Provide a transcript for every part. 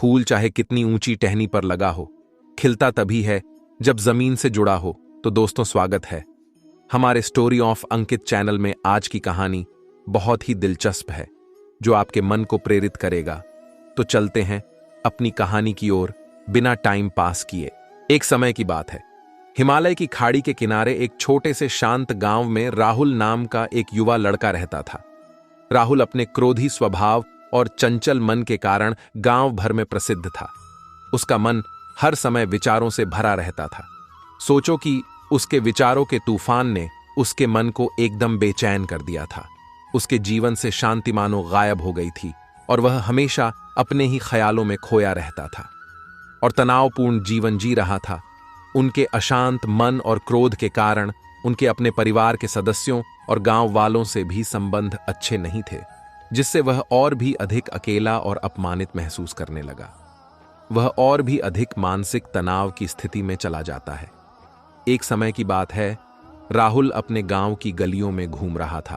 फूल चाहे कितनी ऊंची टहनी पर लगा हो, खिलता तभी है जब जमीन से जुड़ा हो। तो दोस्तों, स्वागत है हमारे स्टोरी ऑफ अंकित चैनल में। आज की कहानी बहुत ही दिलचस्प है जो आपके मन को प्रेरित करेगा। तो चलते हैं अपनी कहानी की ओर बिना टाइम पास किए। एक समय की बात है, हिमालय की खाड़ी के किनारे एक छोटे से शांत गांव में राहुल नाम का एक युवा लड़का रहता था। राहुल अपने क्रोधी स्वभाव और चंचल मन के कारण गांव भर में प्रसिद्ध था। उसका मन हर समय विचारों से भरा रहता था। सोचो कि उसके विचारों के तूफान ने उसके मन को एकदम बेचैन कर दिया था। उसके जीवन से शांति मानो गायब हो गई थी और वह हमेशा अपने ही ख्यालों में खोया रहता था और तनावपूर्ण जीवन जी रहा था। उनके अशांत मन और क्रोध के कारण उनके अपने परिवार के सदस्यों और गांव वालों से भी संबंध अच्छे नहीं थे, जिससे वह और भी अधिक अकेला और अपमानित महसूस करने लगा। वह और भी अधिक मानसिक तनाव की स्थिति में चला जाता है। एक समय की बात है, राहुल अपने गांव की गलियों में घूम रहा था।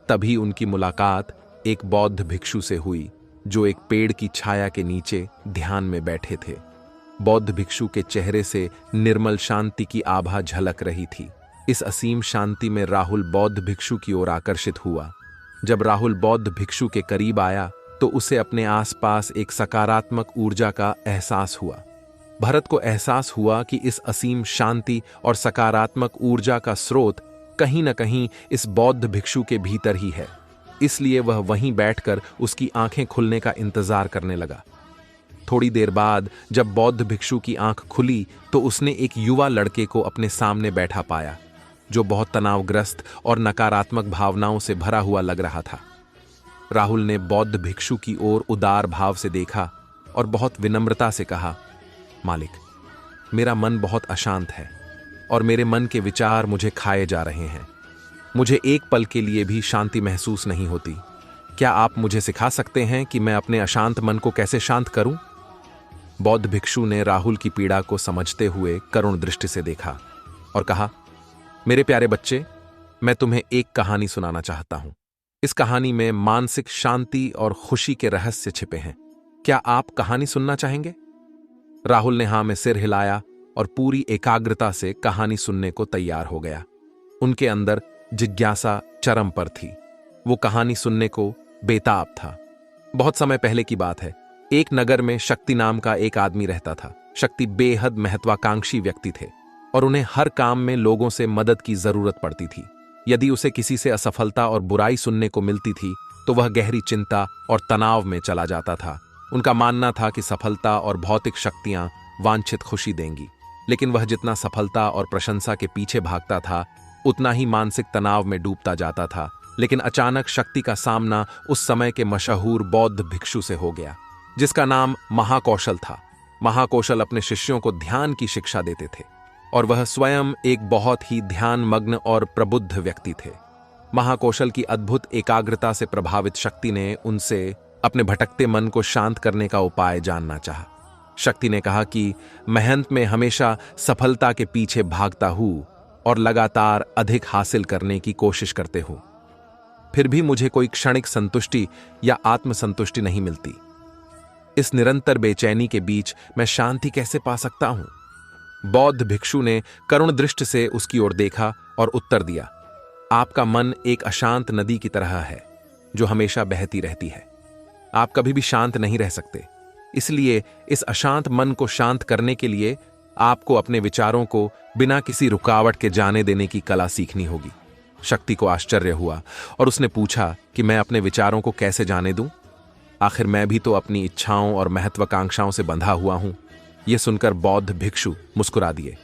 तभी उनकी मुलाकात एक बौद्ध भिक्षु से हुई जो एक पेड़ की छाया के नीचे ध्यान में बैठे थे। बौद्ध भिक्षु के चेहरे से निर्मल शांति की आभा झलक रही थी। इस असीम शांति में राहुल बौद्ध भिक्षु की ओर आकर्षित हुआ। जब राहुल बौद्ध भिक्षु के करीब आया तो उसे अपने आसपास एक सकारात्मक ऊर्जा का एहसास हुआ। भरत को एहसास हुआ कि इस असीम शांति और सकारात्मक ऊर्जा का स्रोत कहीं न कहीं इस बौद्ध भिक्षु के भीतर ही है। इसलिए वह वहीं बैठकर उसकी आंखें खुलने का इंतजार करने लगा। थोड़ी देर बाद जब बौद्ध भिक्षु की आंख खुली तो उसने एक युवा लड़के को अपने सामने बैठा पाया जो बहुत तनावग्रस्त और नकारात्मक भावनाओं से भरा हुआ लग रहा था। राहुल ने बौद्ध भिक्षु की ओर उदार भाव से देखा और बहुत विनम्रता से कहा, मालिक, मेरा मन बहुत अशांत है और मेरे मन के विचार मुझे खाए जा रहे हैं। मुझे एक पल के लिए भी शांति महसूस नहीं होती। क्या आप मुझे सिखा सकते हैं कि मैं अपने अशांत मन को कैसे शांत करूं? बौद्ध भिक्षु ने राहुल की पीड़ा को समझते हुए करुण दृष्टि से देखा और कहा, मेरे प्यारे बच्चे, मैं तुम्हें एक कहानी सुनाना चाहता हूं। इस कहानी में मानसिक शांति और खुशी के रहस्य छिपे हैं। क्या आप कहानी सुनना चाहेंगे? राहुल ने हाँ में सिर हिलाया और पूरी एकाग्रता से कहानी सुनने को तैयार हो गया। उनके अंदर जिज्ञासा चरम पर थी। वो कहानी सुनने को बेताब था। बहुत समय पहले की बात है, एक नगर में शक्ति नाम का एक आदमी रहता था। शक्ति बेहद महत्वाकांक्षी व्यक्ति थे और उन्हें हर काम में लोगों से मदद की जरूरत पड़ती थी। यदि उसे किसी से असफलता और बुराई सुनने को मिलती थी तो वह गहरी चिंता और तनाव में चला जाता था। उनका मानना था कि सफलता और भौतिक शक्तियां वांछित खुशी देंगी, लेकिन वह जितना सफलता और प्रशंसा के पीछे भागता था उतना ही मानसिक तनाव में डूबता जाता था। लेकिन अचानक शक्ति का सामना उस समय के मशहूर बौद्ध भिक्षु से हो गया जिसका नाम महाकौशल था। महाकौशल अपने शिष्यों को ध्यान की शिक्षा देते थे और वह स्वयं एक बहुत ही ध्यानमग्न और प्रबुद्ध व्यक्ति थे। महाकौशल की अद्भुत एकाग्रता से प्रभावित शक्ति ने उनसे अपने भटकते मन को शांत करने का उपाय जानना चाहा। शक्ति ने कहा कि मेहनत में हमेशा सफलता के पीछे भागता हूं और लगातार अधिक हासिल करने की कोशिश करते हूं, फिर भी मुझे कोई क्षणिक संतुष्टि या आत्मसंतुष्टि नहीं मिलती। इस निरंतर बेचैनी के बीच मैं शांति कैसे पा सकता हूं? बौद्ध भिक्षु ने करुण दृष्टि से उसकी ओर देखा और उत्तर दिया, आपका मन एक अशांत नदी की तरह है जो हमेशा बहती रहती है। आप कभी भी शांत नहीं रह सकते। इसलिए इस अशांत मन को शांत करने के लिए आपको अपने विचारों को बिना किसी रुकावट के जाने देने की कला सीखनी होगी। शक्ति को आश्चर्य हुआ और उसने पूछा कि मैं अपने विचारों को कैसे जाने दूं? आखिर मैं भी तो अपनी इच्छाओं और महत्वाकांक्षाओं से बंधा हुआ हूं। यह सुनकर बौद्ध भिक्षु मुस्कुरा दिए।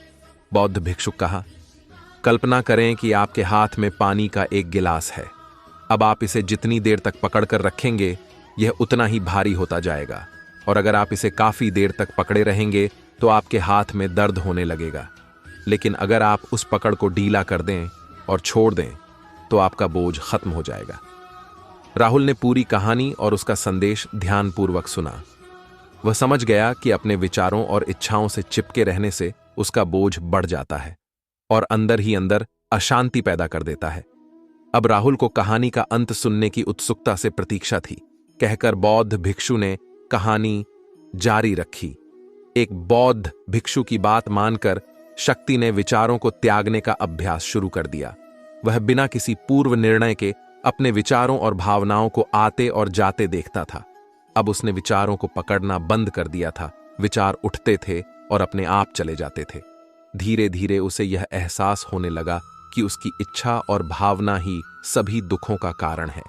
बौद्ध भिक्षु कहा, कल्पना करें कि आपके हाथ में पानी का एक गिलास है। अब आप इसे जितनी देर तक पकड़कर रखेंगे यह उतना ही भारी होता जाएगा और अगर आप इसे काफी देर तक पकड़े रहेंगे तो आपके हाथ में दर्द होने लगेगा। लेकिन अगर आप उस पकड़ को ढीला कर दें और छोड़ दें तो आपका बोझ खत्म हो जाएगा। राहुल ने पूरी कहानी और उसका संदेश ध्यानपूर्वक सुना। वह समझ गया कि अपने विचारों और इच्छाओं से चिपके रहने से उसका बोझ बढ़ जाता है और अंदर ही अंदर अशांति पैदा कर देता है। अब राहुल को कहानी का अंत सुनने की उत्सुकता से प्रतीक्षा थी। कहकर बौद्ध भिक्षु ने कहानी जारी रखी। एक बौद्ध भिक्षु की बात मानकर शक्ति ने विचारों को त्यागने का अभ्यास शुरू कर दिया। वह बिना किसी पूर्व निर्णय के अपने विचारों और भावनाओं को आते और जाते देखता था। अब उसने विचारों को पकड़ना बंद कर दिया था। विचार उठते थे और अपने आप चले जाते थे। धीरे धीरे उसे यह एहसास होने लगा कि उसकी इच्छा और भावना ही सभी दुखों का कारण है।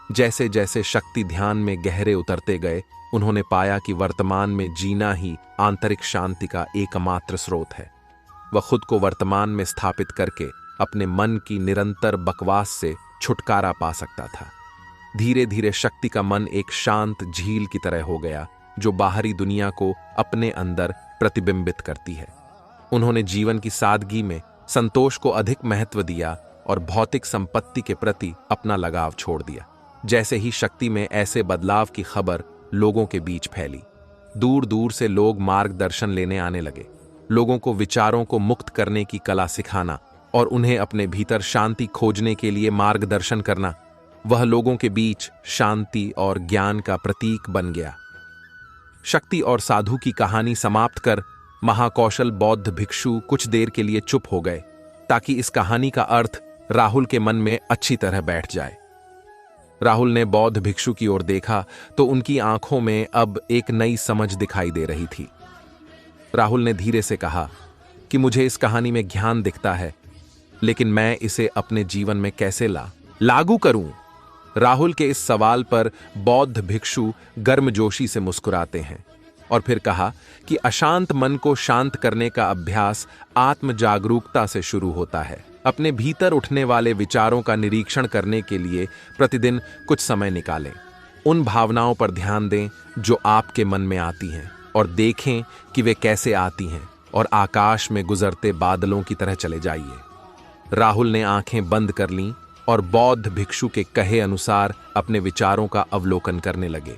जैसे जैसे शक्ति ध्यान में गहरे उतरते गए, उन्होंने पाया कि वर्तमान में जीना ही आंतरिक शांति का एकमात्र स्रोत है। वह खुद को वर्तमान में स्थापित करके अपने मन की निरंतर बकवास से छुटकारा पा सकता था। धीरे धीरे शक्ति का मन एक शांत झील की तरह हो गया, जो बाहरी दुनिया को अपने अंदर प्रतिबिंबित करती है। उन्होंने जीवन की सादगी में संतोष को अधिक महत्व दिया और भौतिक संपत्ति के प्रति अपना लगाव छोड़ दिया। जैसे ही शक्ति में ऐसे बदलाव की खबर लोगों के बीच फैली, दूर दूर से लोग मार्गदर्शन लेने आने लगे। लोगों को विचारों को मुक्त करने की कला सिखाना और उन्हें अपने भीतर शांति खोजने के लिए मार्गदर्शन करना, वह लोगों के बीच शांति और ज्ञान का प्रतीक बन गया। शक्ति और साधु की कहानी समाप्त कर महाकौशल बौद्ध भिक्षु कुछ देर के लिए चुप हो गए, ताकि इस कहानी का अर्थ राहुल के मन में अच्छी तरह बैठ जाए। राहुल ने बौद्ध भिक्षु की ओर देखा तो उनकी आंखों में अब एक नई समझ दिखाई दे रही थी। राहुल ने धीरे से कहा कि मुझे इस कहानी में ज्ञान दिखता है, लेकिन मैं इसे अपने जीवन में कैसे लागू करूं? राहुल के इस सवाल पर बौद्ध भिक्षु गर्मजोशी से मुस्कुराते हैं और फिर कहा कि अशांत मन को शांत करने का अभ्यास आत्म जागरूकता से शुरू होता है। अपने भीतर उठने वाले विचारों का निरीक्षण करने के लिए प्रतिदिन कुछ समय निकालें। उन भावनाओं पर ध्यान दें जो आपके मन में आती हैं और देखें कि वे कैसे आती हैं, और आकाश में गुजरते बादलों की तरह चले जाइए। राहुल ने आंखें बंद कर लीं और बौद्ध भिक्षु के कहे अनुसार अपने विचारों का अवलोकन करने लगे।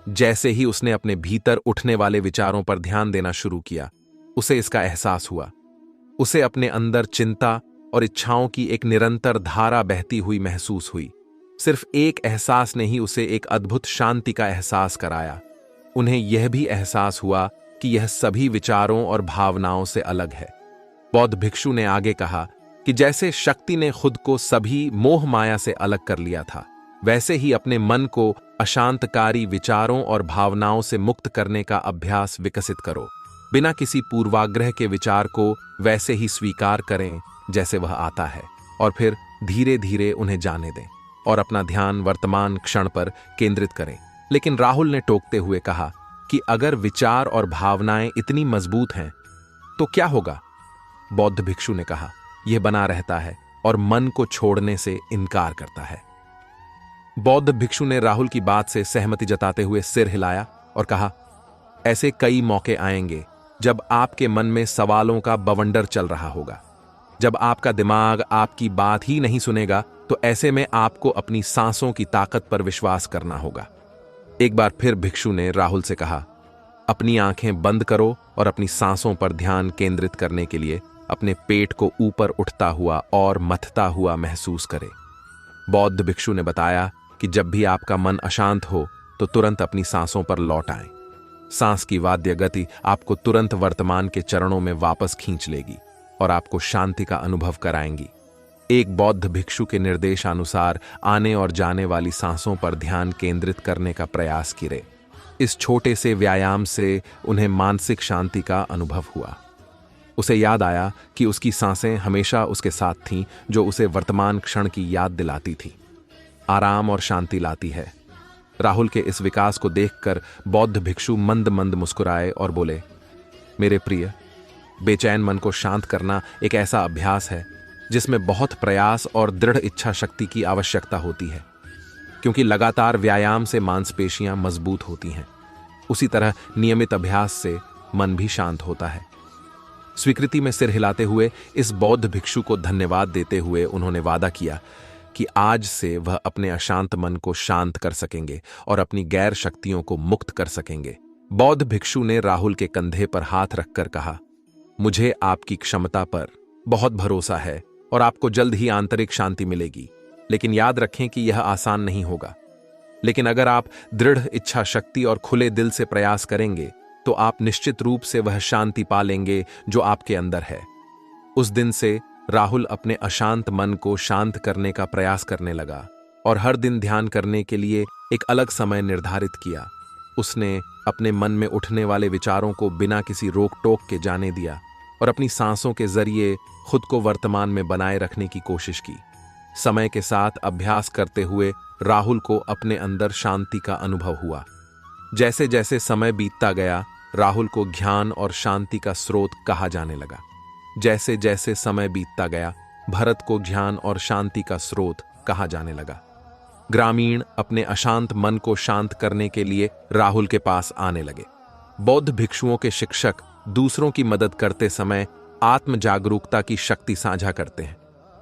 जैसे ही उसने अपने भीतर उठने वाले विचारों पर ध्यान देना शुरू किया, उसे इसका एहसास हुआ। उसे अपने अंदर चिंता और इच्छाओं की एक निरंतर धारा बहती हुई महसूस हुई। सिर्फ एक एहसास ने ही उसे एक अद्भुत शांति का एहसास कराया। उन्हें यह भी एहसास हुआ कि यह सभी विचारों और भावनाओं से अलग है। बौद्ध भिक्षु ने आगे कहा कि जैसे शक्ति ने खुद को सभी मोह माया से अलग कर लिया था, वैसे ही अपने मन को अशांतकारी विचारों और भावनाओं से मुक्त करने का अभ्यास विकसित करो। बिना किसी पूर्वाग्रह के विचार को वैसे ही स्वीकार करें जैसे वह आता है, और फिर धीरे धीरे उन्हें जाने दें और अपना ध्यान वर्तमान क्षण पर केंद्रित करें। लेकिन राहुल ने टोकते हुए कहा कि अगर विचार और भावनाएं इतनी मजबूत हैं तो क्या होगा? बौद्ध भिक्षु ने कहा, यह बना रहता है और मन को छोड़ने से इनकार करता है। बौद्ध भिक्षु ने राहुल की बात से सहमति जताते हुए सिर हिलाया और कहा, ऐसे कई मौके आएंगे जब आपके मन में सवालों का बवंडर चल रहा होगा। जब आपका दिमाग आपकी बात ही नहीं सुनेगा, तो ऐसे में आपको अपनी सांसों की ताकत पर विश्वास करना होगा। एक बार फिर भिक्षु ने राहुल से कहा, अपनी आंखें बंद करो और अपनी सांसों पर ध्यान केंद्रित करने के लिए अपने पेट को ऊपर उठता हुआ और मथता हुआ महसूस करें। बौद्ध भिक्षु ने बताया कि जब भी आपका मन अशांत हो तो तुरंत अपनी सांसों पर लौट आएं। सांस की वाद्य गति आपको तुरंत वर्तमान के चरणों में वापस खींच लेगी और आपको शांति का अनुभव कराएंगी। एक बौद्ध भिक्षु के निर्देशानुसार आने और जाने वाली सांसों पर ध्यान केंद्रित करने का प्रयास करें। इस छोटे से व्यायाम से उन्हें मानसिक शांति का अनुभव हुआ। उसे याद आया कि उसकी सांसें हमेशा उसके साथ थीं, जो उसे वर्तमान क्षण की याद दिलाती थी, आराम और शांति लाती है। राहुल के इस विकास को देखकर बौद्ध भिक्षु मंद मंद मुस्कुराए और बोले, मेरे प्रिय, बेचैन मन को शांत करना एक ऐसा अभ्यास है जिसमें बहुत प्रयास और दृढ़ इच्छा शक्ति की आवश्यकता होती है, क्योंकि लगातार व्यायाम से मांसपेशियां मजबूत होती हैं। उसी तरह नियमित अभ्यास से मन भी शांत होता है। स्वीकृति में सिर हिलाते हुए इस बौद्ध भिक्षु को धन्यवाद देते हुए उन्होंने वादा किया कि आज से वह अपने अशांत मन को शांत कर सकेंगे और अपनी गैर शक्तियों को मुक्त कर सकेंगे। बौद्ध भिक्षु ने राहुल के कंधे पर हाथ रखकर कहा, मुझे आपकी क्षमता पर बहुत भरोसा है और आपको जल्द ही आंतरिक शांति मिलेगी, लेकिन याद रखें कि यह आसान नहीं होगा। लेकिन अगर आप दृढ़ इच्छा शक्ति और खुले दिल से प्रयास करेंगे तो आप निश्चित रूप से वह शांति पा लेंगे जो आपके अंदर है। उस दिन से राहुल अपने अशांत मन को शांत करने का प्रयास करने लगा और हर दिन ध्यान करने के लिए एक अलग समय निर्धारित किया। उसने अपने मन में उठने वाले विचारों को बिना किसी रोक टोक के जाने दिया और अपनी सांसों के जरिए खुद को वर्तमान में बनाए रखने की कोशिश की। समय के साथ अभ्यास करते हुए राहुल को अपने अंदर शांति का अनुभव हुआ। जैसे जैसे समय बीतता गया, राहुल को ज्ञान और शांति का स्रोत कहा जाने लगा। जैसे जैसे समय बीतता गया, भरत को ज्ञान और शांति का स्रोत कहा जाने लगा। ग्रामीण अपने अशांत मन को शांत करने के लिए राहुल के पास आने लगे। बौद्ध भिक्षुओं के शिक्षक दूसरों की मदद करते समय आत्म जागरूकता की शक्ति साझा करते हैं।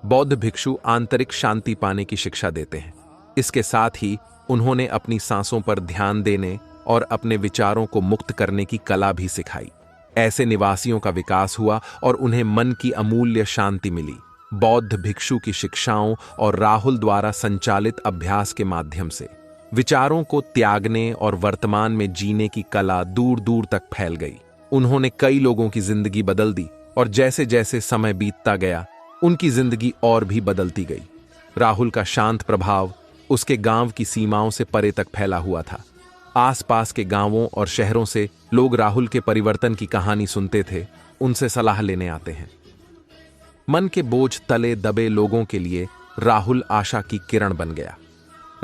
बौद्ध भिक्षु आंतरिक शांति पाने की शिक्षा देते हैं। इसके साथ ही उन्होंने अपनी सांसों पर ध्यान देने और अपने विचारों को मुक्त करने की कला भी सिखाई। ऐसे निवासियों का विकास हुआ और उन्हें मन की अमूल्य शांति मिली। बौद्ध भिक्षु की शिक्षाओं और राहुल द्वारा संचालित अभ्यास के माध्यम से विचारों को त्यागने और वर्तमान में जीने की कला दूर दूर तक फैल गई। उन्होंने कई लोगों की जिंदगी बदल दी और जैसे जैसे समय बीतता गया, उनकी जिंदगी और भी बदलती गई। राहुल का शांत प्रभाव उसके गांव की सीमाओं से परे तक फैला हुआ था। आसपास के गांवों और शहरों से लोग राहुल के परिवर्तन की कहानी सुनते थे, उनसे सलाह लेने आते हैं। मन के बोझ तले दबे लोगों के लिए राहुल आशा की किरण बन गया।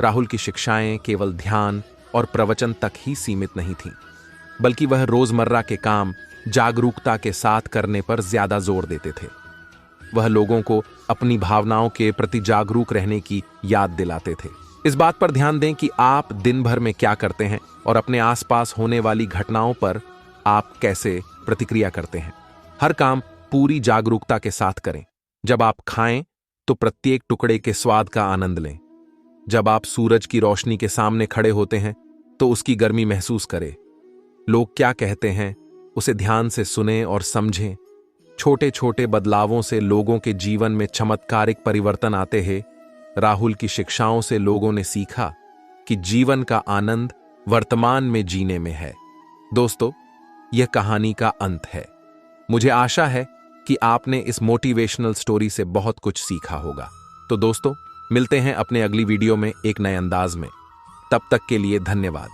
राहुल की शिक्षाएं केवल ध्यान और प्रवचन तक ही सीमित नहीं थीं, बल्कि वह रोजमर्रा के काम जागरूकता के साथ करने पर ज्यादा जोर देते थे। वह लोगों को अपनी भावनाओं के प्रति जागरूक रहने की याद दिलाते थे। इस बात पर ध्यान दें कि आप दिन भर में क्या करते हैं और अपने आसपास होने वाली घटनाओं पर आप कैसे प्रतिक्रिया करते हैं। हर काम पूरी जागरूकता के साथ करें। जब आप खाएं तो प्रत्येक टुकड़े के स्वाद का आनंद लें। जब आप सूरज की रोशनी के सामने खड़े होते हैं तो उसकी गर्मी महसूस करें। लोग क्या कहते हैं उसे ध्यान से सुनें और समझें। छोटे छोटे बदलावों से लोगों के जीवन में चमत्कारिक परिवर्तन आते हैं। राहुल की शिक्षाओं से लोगों ने सीखा कि जीवन का आनंद वर्तमान में जीने में है। दोस्तों, यह कहानी का अंत है। मुझे आशा है कि आपने इस मोटिवेशनल स्टोरी से बहुत कुछ सीखा होगा। तो दोस्तों, मिलते हैं अपने अगली वीडियो में एक नए अंदाज में। तब तक के लिए धन्यवाद।